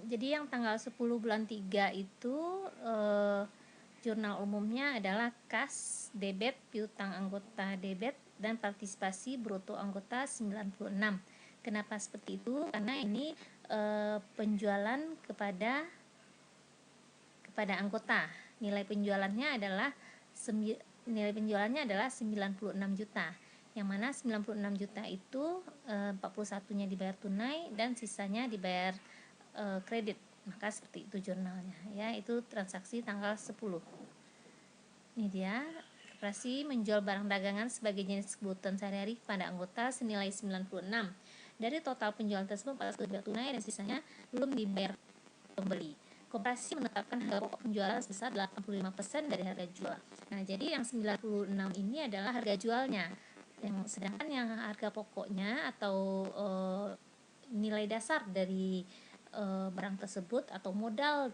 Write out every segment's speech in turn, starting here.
Jadi yang tanggal 10 bulan 3 itu jurnal umumnya adalah kas, debit, piutang anggota debit, dan partisipasi bruto anggota 96. Kenapa seperti itu? Karena ini penjualan kepada anggota. Nilai penjualannya adalah 96 juta. Yang mana 96 juta itu 41-nya dibayar tunai dan sisanya dibayar kredit. Maka seperti itu jurnalnya ya. Itu transaksi tanggal 10. Ini dia, koperasi menjual barang dagangan sebagai jenis kebutuhan sehari-hari kepada anggota senilai 96. Dari total penjualan tersebut 41 dibayar tunai dan sisanya belum dibayar pembeli. Koperasi menetapkan harga pokok penjualan sebesar 85% dari harga jual. Nah, jadi yang 96 ini adalah harga jualnya. Sedangkan yang harga pokoknya atau nilai dasar dari barang tersebut atau modal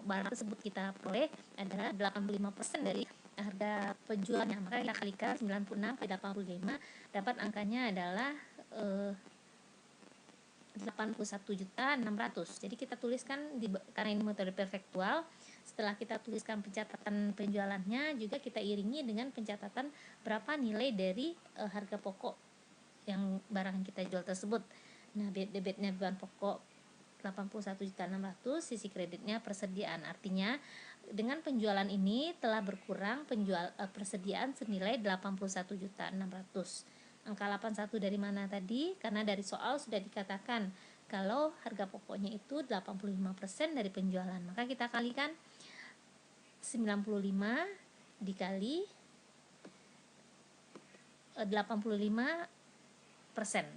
barang tersebut kita peroleh adalah 85% dari harga penjualnya. Maka kita kalikan 96 kali 85, dapat angkanya adalah 81.600. Jadi kita tuliskan karena ini metode perfektual, setelah kita tuliskan pencatatan penjualannya, juga kita iringi dengan pencatatan berapa nilai dari harga pokok yang barang yang kita jual tersebut. Nah, debitnya beban pokok 81.600, sisi kreditnya persediaan. Artinya dengan penjualan ini telah berkurang persediaan senilai 81.600. Angka 81 dari mana tadi? Karena dari soal sudah dikatakan kalau harga pokoknya itu 85% dari penjualan. Maka kita kalikan 95 dikali 85%.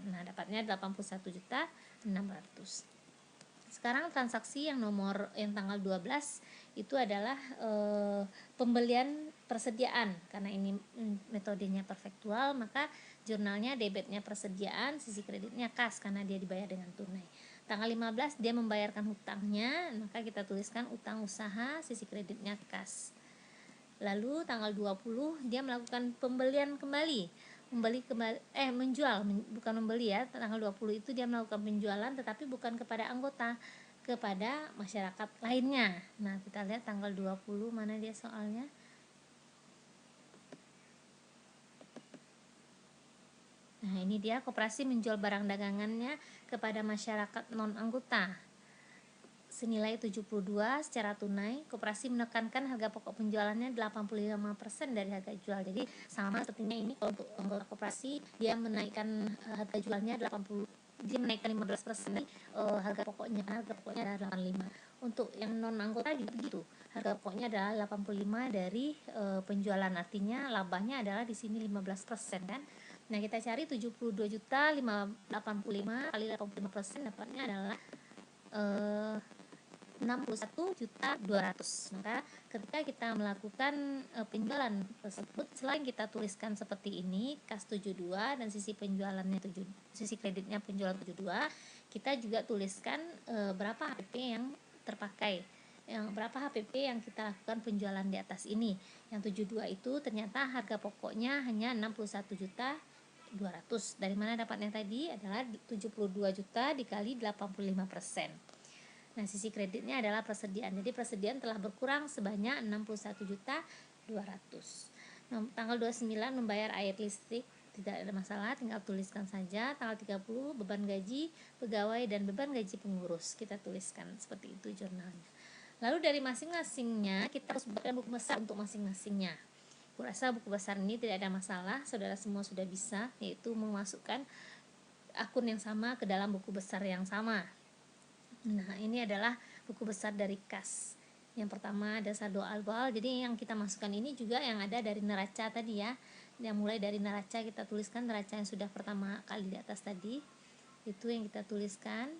Nah, dapatnya 81.600. Sekarang transaksi yang tanggal 12 itu adalah pembelian persediaan. Karena ini metodenya perfektual, maka jurnalnya debitnya persediaan, sisi kreditnya kas karena dia dibayar dengan tunai. Tanggal 15 dia membayarkan hutangnya, maka kita tuliskan utang usaha, sisi kreditnya kas. Lalu tanggal 20 dia melakukan pembelian kembali. Menjual, bukan membeli ya. Tanggal 20 itu dia melakukan penjualan tetapi bukan kepada anggota, kepada masyarakat lainnya. Nah, kita lihat tanggal 20 mana dia soalnya. Nah, ini dia, koperasi menjual barang dagangannya kepada masyarakat non anggota senilai 72 secara tunai. Koperasi menekankan harga pokok penjualannya 85% dari harga jual. Jadi sama sepertinya ini kalau untuk anggota koperasi dia menaikkan harga jualnya 80, dia menaikkan 15% harga pokoknya adalah 85. Untuk yang non anggota juga begitu. Harga pokoknya adalah 85 dari penjualan, artinya labanya adalah di sini 15% kan. Nah, kita cari 72 juta 85 kali 85% dapatnya adalah 61.200. Maka ketika kita melakukan penjualan tersebut, selain kita tuliskan seperti ini, kas 72 dan sisi penjualannya sisi kreditnya penjualan 72, kita juga tuliskan berapa HPP yang terpakai, berapa HPP yang kita lakukan penjualan di atas ini. Yang 72 itu ternyata harga pokoknya hanya 61.200. Dari mana dapatnya tadi? Adalah 72 juta dikali 85%. Nah, sisi kreditnya adalah persediaan. Jadi persediaan telah berkurang sebanyak 61.200. Nah, tanggal 29 membayar air listrik, tidak ada masalah, tinggal tuliskan saja. Tanggal 30 beban gaji pegawai dan beban gaji pengurus, kita tuliskan seperti itu jurnalnya. Lalu dari masing-masingnya kita harus buatkan buku besar untuk masing-masingnya. Aku rasa buku besar ini tidak ada masalah, saudara semua sudah bisa, yaitu memasukkan akun yang sama ke dalam buku besar yang sama. Nah, ini adalah buku besar dari kas. Yang pertama ada saldo awal. Jadi yang kita masukkan ini juga yang ada dari neraca tadi ya. Yang mulai dari neraca kita tuliskan neraca yang sudah pertama kali di atas tadi. Itu yang kita tuliskan.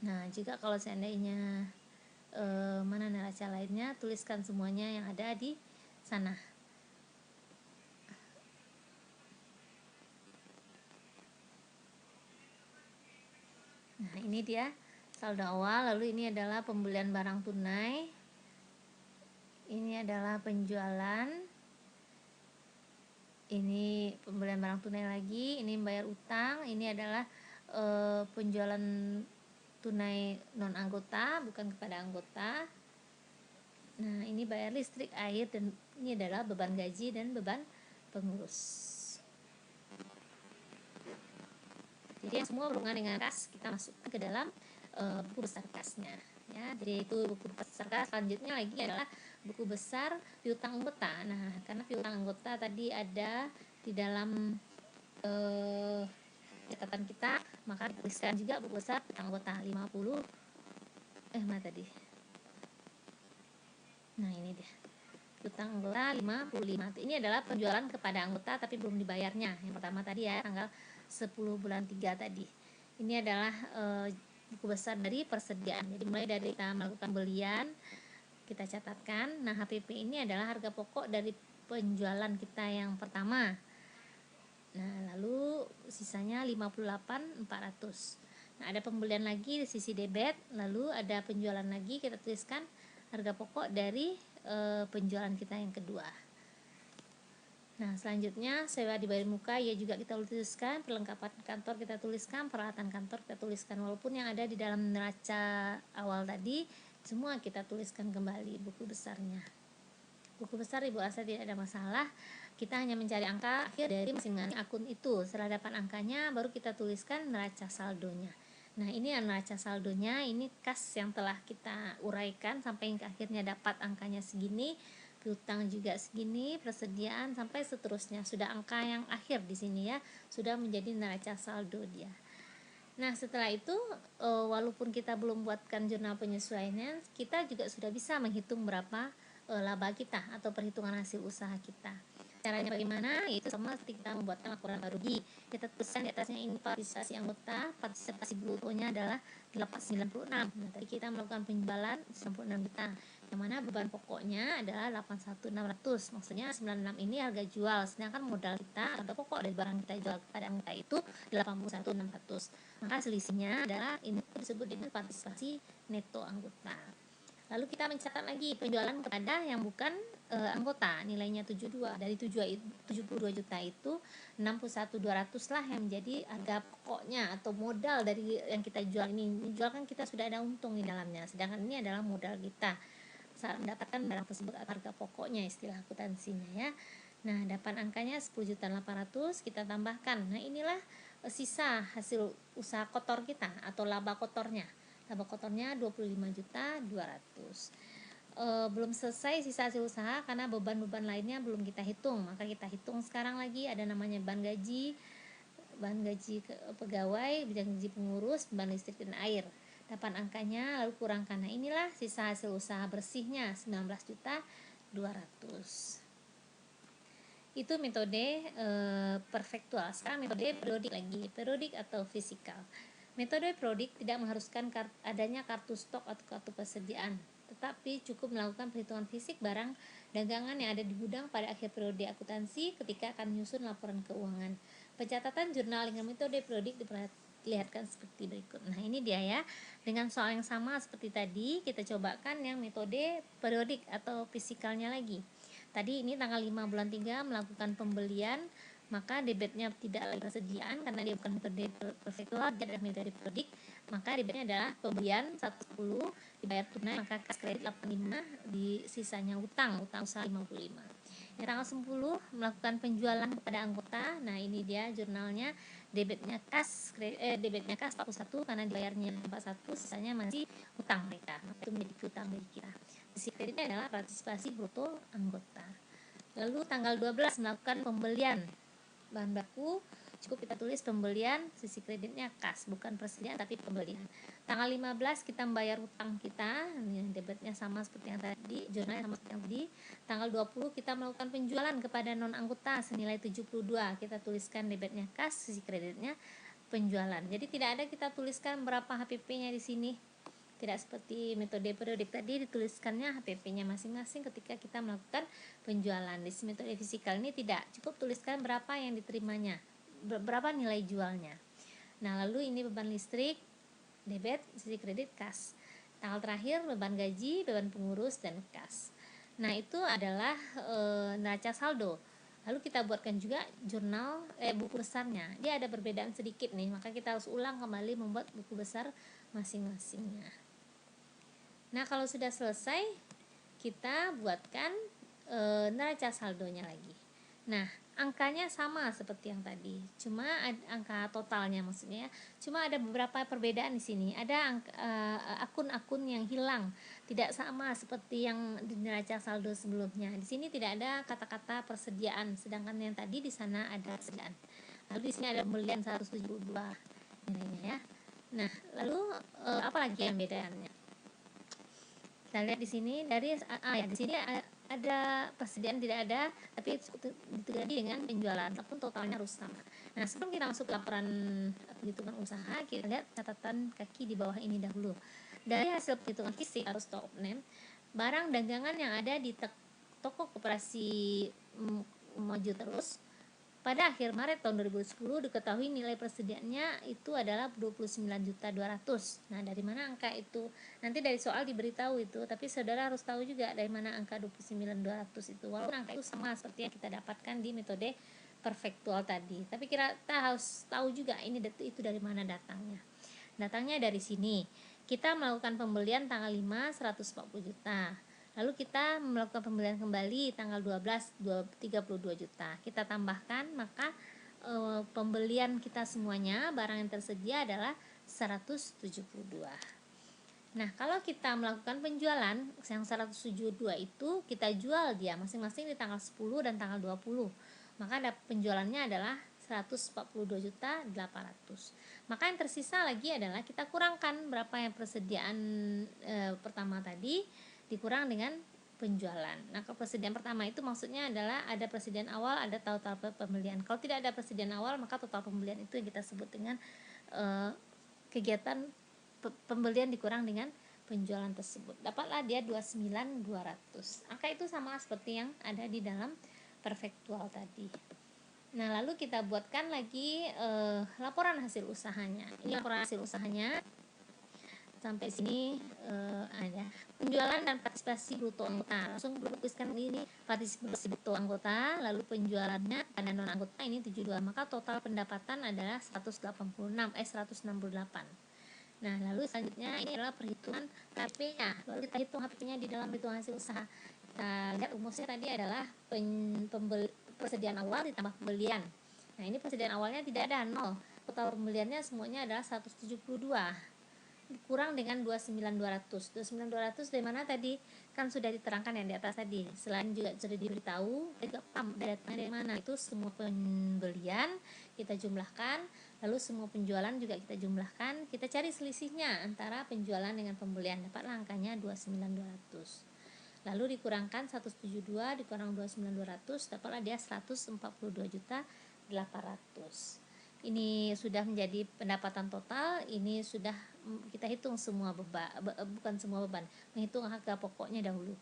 Nah, juga kalau seandainya mana neraca lainnya, tuliskan semuanya yang ada di sana. Nah, ini dia saldo awal. Lalu ini adalah pembelian barang tunai, ini adalah penjualan, ini pembelian barang tunai lagi, ini bayar utang, ini adalah penjualan tunai non anggota, bukan kepada anggota. Nah, ini bayar listrik, air, dan ini adalah beban gaji dan beban pengurus. Jadi yang semua berhubungan dengan kas kita masukkan ke dalam buku besar kasnya ya. Jadi itu buku besar kas. Selanjutnya lagi adalah buku besar piutang anggota. Nah, karena piutang anggota tadi ada di dalam catatan kita, maka tuliskan juga buku besar piutang anggota 50 mana tadi. Nah, ini dia. Piutang anggota 55. Ini adalah penjualan kepada anggota tapi belum dibayarnya. Yang pertama tadi ya, tanggal 10 bulan 3 tadi. Ini adalah buku besar dari persediaan. Jadi mulai dari kita melakukan belian, kita catatkan. Nah, HPP ini adalah harga pokok dari penjualan kita yang pertama. Nah, lalu sisanya 58.400. Nah, ada pembelian lagi di sisi debit, lalu ada penjualan lagi, kita tuliskan harga pokok dari penjualan kita yang kedua. Nah, selanjutnya sewa dibayar muka ya juga kita tuliskan, perlengkapan kantor kita tuliskan, peralatan kantor kita tuliskan. Walaupun yang ada di dalam neraca awal tadi semua kita tuliskan kembali buku besarnya. Buku besar Ibu rasa tidak ada masalah. Kita hanya mencari angka akhir dari masing-masing akun itu. Setelah dapat angkanya baru kita tuliskan neraca saldonya. Nah, ini neraca saldonya, ini kas yang telah kita uraikan sampai akhirnya dapat angkanya segini, piutang juga segini, persediaan sampai seterusnya. Sudah angka yang akhir di sini ya, sudah menjadi neraca saldo dia. Nah, setelah itu walaupun kita belum buatkan jurnal penyesuaiannya, kita juga sudah bisa menghitung berapa laba kita atau perhitungan hasil usaha kita. Caranya bagaimana? Yaitu sama seperti kita membuatkan laporan rugi. Kita tuliskan di atasnya ini partisipasi anggota, partisipasi brutonya adalah 896. Nah, tadi kita melakukan penjualan 96 juta. Yang mana beban pokoknya adalah 81.600. Maksudnya 96 ini harga jual, sedangkan modal kita atau pokok dari barang kita jual kepada anggota itu 81.600. Maka selisihnya adalah ini disebut dengan partisipasi neto anggota. Lalu kita mencatat lagi penjualan kepada yang bukan anggota, nilainya 72. Dari 72 juta itu 61.200 lah yang menjadi harga pokoknya atau modal dari yang kita jual ini. Jual kan kita sudah ada untung di dalamnya, sedangkan ini adalah modal kita saat mendapatkan barang tersebut, harga pokoknya istilah akuntansinya ya. Nah, dapat angkanya 10.800.000 kita tambahkan. Nah, inilah sisa hasil usaha kotor kita atau laba kotornya. Laba kotornya 25.200.000. Belum selesai sisa hasil usaha karena beban-beban lainnya belum kita hitung. Maka kita hitung sekarang lagi, ada namanya bahan gaji pegawai, gaji pengurus, beban listrik dan air. Dapat angkanya lalu kurangkan. Nah, inilah sisa hasil usaha bersihnya 19.200.000. Itu metode perfektual. Sekarang metode periodik lagi, periodik atau fisikal. Metode periodik tidak mengharuskan adanya kartu stok atau kartu persediaan, tetapi cukup melakukan perhitungan fisik barang dagangan yang ada di gudang pada akhir periode akuntansi ketika akan menyusun laporan keuangan. Pencatatan jurnal dengan metode periodik diperlihatkan seperti berikut. Nah, ini dia ya. Dengan soal yang sama seperti tadi, kita cobakan yang metode periodik atau fisikalnya lagi. Tadi ini tanggal 5 bulan 3 melakukan pembelian, maka debitnya tidak lagi persediaan karena dia bukan metode perfektual, dia adalah metode periodik. Maka debitnya adalah pembelian 110 dibayar tunai, maka kas kredit 85, di sisanya utang usaha 55. Yang tanggal 10 melakukan penjualan kepada anggota. Nah, ini dia jurnalnya, debitnya kas 41 karena dibayarnya 41, sisanya masih utang mereka. Maka itu menjadi utang bagi kita. Sisi kreditnya adalah partisipasi bruto anggota. Lalu tanggal 12 melakukan pembelian bahan baku, cukup kita tulis pembelian, sisi kreditnya kas, bukan persediaan tapi pembelian. Tanggal 15 kita membayar utang kita, debitnya sama seperti yang tadi, jurnalnya sama seperti yang tadi. Tanggal 20 kita melakukan penjualan kepada non anggota senilai 72, kita tuliskan debitnya kas, sisi kreditnya penjualan. Jadi tidak ada kita tuliskan berapa HPP-nya di sini. Tidak seperti metode periodik tadi dituliskannya HPP-nya masing-masing ketika kita melakukan penjualan. Di metode fisikal ini tidak, cukup tuliskan berapa yang diterimanya, berapa nilai jualnya. Nah, lalu ini beban listrik, debit, sisi kredit, kas. Tanggal terakhir beban gaji, beban pengurus, dan kas. Nah, itu adalah neraca saldo. Lalu kita buatkan juga jurnal buku besarnya. Dia ada perbedaan sedikit nih, maka kita harus ulang kembali membuat buku besar masing-masingnya. Nah, kalau sudah selesai, kita buatkan neraca saldonya lagi. Nah, angkanya sama seperti yang tadi, cuma angka totalnya maksudnya, cuma ada beberapa perbedaan di sini. Ada akun-akun yang hilang, tidak sama seperti yang di neraca saldo sebelumnya. Di sini tidak ada kata-kata persediaan, sedangkan yang tadi di sana ada persediaan. Lalu di sini ada pembelian 172 nilainya ya. Nah, lalu apa lagi yang bedanya? Kita lihat di sini dari di sini ada persediaan tidak ada, tapi diganti dengan penjualan, ataupun totalnya harus sama. Nah, sebelum kita masuk ke laporan perhitungan usaha, kita lihat catatan kaki di bawah ini dahulu. Dari hasil perhitungan fisik atau stock of name, barang dagangan yang ada di toko koperasi maju terus pada akhir Maret tahun 2010 diketahui nilai persediaannya itu adalah 29.200. Nah, dari mana angka itu? Nanti dari soal diberitahu itu, tapi saudara harus tahu juga dari mana angka 29.200 itu. Walaupun angka itu sama seperti yang kita dapatkan di metode perfektual tadi, tapi kita harus tahu juga ini itu dari mana datangnya. Datangnya dari sini. Kita melakukan pembelian tanggal 5 140 juta. Lalu kita melakukan pembelian kembali tanggal 12 32 juta. Kita tambahkan, maka pembelian kita semuanya barang yang tersedia adalah 172. Nah, kalau kita melakukan penjualan yang 172 itu kita jual dia masing-masing di tanggal 10 dan tanggal 20. Maka ada penjualannya adalah 142.800. Maka yang tersisa lagi adalah kita kurangkan berapa yang persediaan pertama tadi dikurang dengan penjualan. Nah, kalau persediaan pertama itu maksudnya adalah ada persediaan awal, ada total pembelian. Kalau tidak ada persediaan awal, maka total pembelian itu yang kita sebut dengan kegiatan pembelian dikurang dengan penjualan tersebut. Dapatlah dia 29.200. Angka itu sama seperti yang ada di dalam perfektual tadi. Nah, lalu kita buatkan lagi laporan hasil usahanya. Ini laporan hasil usahanya. Sampai sini ada penjualan dan partisipasi bruto anggota. Langsung tuliskan ini partisipasi bruto anggota, lalu penjualannya pada non anggota ini 72. Maka total pendapatan adalah 168. Nah, lalu selanjutnya ini adalah perhitungan KP-nya. Lalu kita hitung KP-nya di dalam perhitungan hasil usaha. Kita lihat rumusnya tadi adalah persediaan awal ditambah pembelian. Nah, ini persediaan awalnya tidak ada 0. Total pembeliannya semuanya adalah 172. Kurang dengan 29.200. 29.200 dari mana tadi? Kan sudah diterangkan yang di atas tadi. Selain juga sudah diberitahu datangnya dari mana. Itu semua pembelian kita jumlahkan, lalu semua penjualan juga kita jumlahkan. Kita cari selisihnya antara penjualan dengan pembelian. Dapatlah angkanya 29.200. Lalu dikurangkan 172 dikurang 29.200, dapatlah dia 142.800. Ini sudah menjadi pendapatan total. Ini sudah kita hitung semua bukan semua beban, menghitung harga pokoknya dahulu.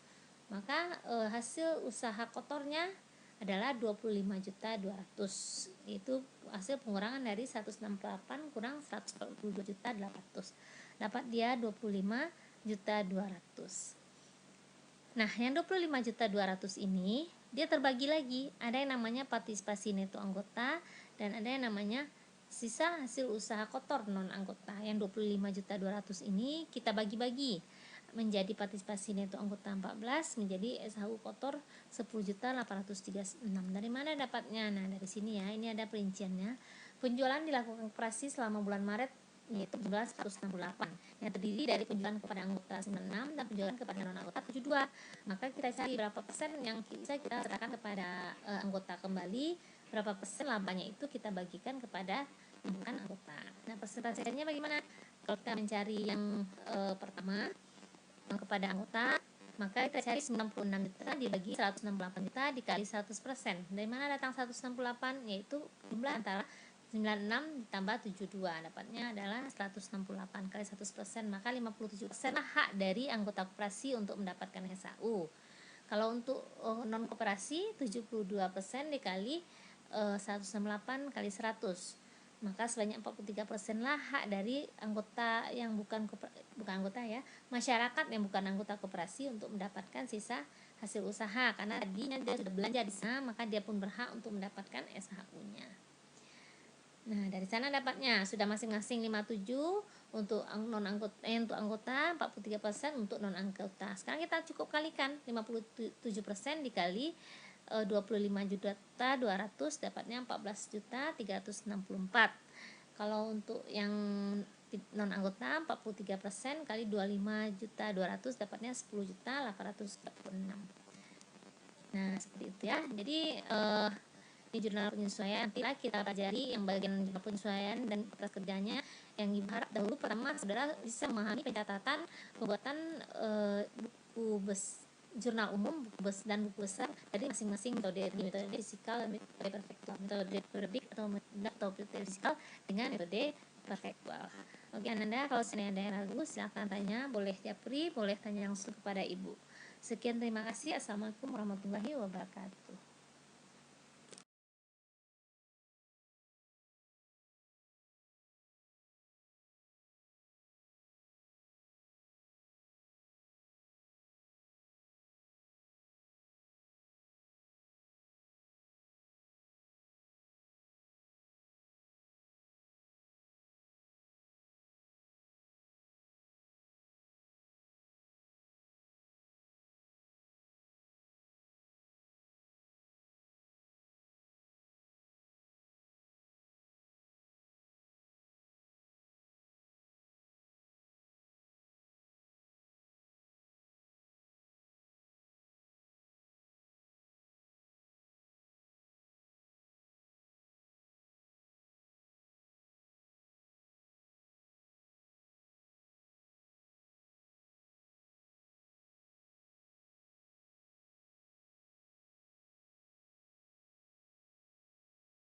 Maka hasil usaha kotornya adalah 25.200. Itu hasil pengurangan dari 168 kurang 142.800. Dapat dia 25.200. Nah, yang 25.200 ini dia terbagi lagi. Ada yang namanya partisipasi neto anggota dan ada yang namanya sisa hasil usaha kotor non anggota. Yang 25.200 ini kita bagi-bagi menjadi partisipasi neto anggota 14, menjadi SHU kotor 10.836. Dari mana dapatnya? Nah, dari sini ya. Ini ada perinciannya. Penjualan dilakukan operasi selama bulan Maret yaitu jumlah 168 yang terdiri dari penjualan kepada anggota 96 dan penjualan kepada non anggota 72. Maka kita cari berapa persen yang bisa kita serahkan kepada anggota kembali, berapa persen labanya itu kita bagikan kepada bukan anggota. Nah, persentasenya bagaimana? Kalau kita mencari yang pertama kepada anggota, maka kita cari 96 juta dibagi 168 juta dikali 100%. Dari mana datang 168? Yaitu jumlah antara 96 ditambah 72, dapatnya adalah 168 kali 100%, maka 57% lah hak dari anggota koperasi untuk mendapatkan SHU. Kalau untuk non koperasi 72% dikali 168 kali 100, maka sebanyak 43% lah hak dari anggota yang bukan anggota ya, masyarakat yang bukan anggota koperasi untuk mendapatkan sisa hasil usaha, karena tadinya dia sudah belanja di sana, maka dia pun berhak untuk mendapatkan SHU-nya. Nah, dari sana dapatnya sudah masing-masing 57 untuk untuk anggota, 43% untuk non anggota. Sekarang kita cukup kalikan 57% dikali 25.200 dapatnya 14.364. Kalau untuk yang non anggota 43% kali 25.200 dapatnya 10.846. Nah, seperti itu ya. Jadi ini jurnal penyesuaian, nanti kita pelajari yang bagian jurnal penyesuaian dan kertas kerjanya. Yang Ibu harap dahulu pertama saudara bisa memahami pencatatan pembuatan buku jurnal umum, buku dan buku besar dari masing-masing metode fisikal, metode perfektual, metode periodik atau metode fisikal dengan metode perfektual. Oke Ananda, kalau ada yang ragu silahkan tanya, boleh japri, boleh tanya langsung kepada Ibu. Sekian, terima kasih. Assalamualaikum warahmatullahi wabarakatuh.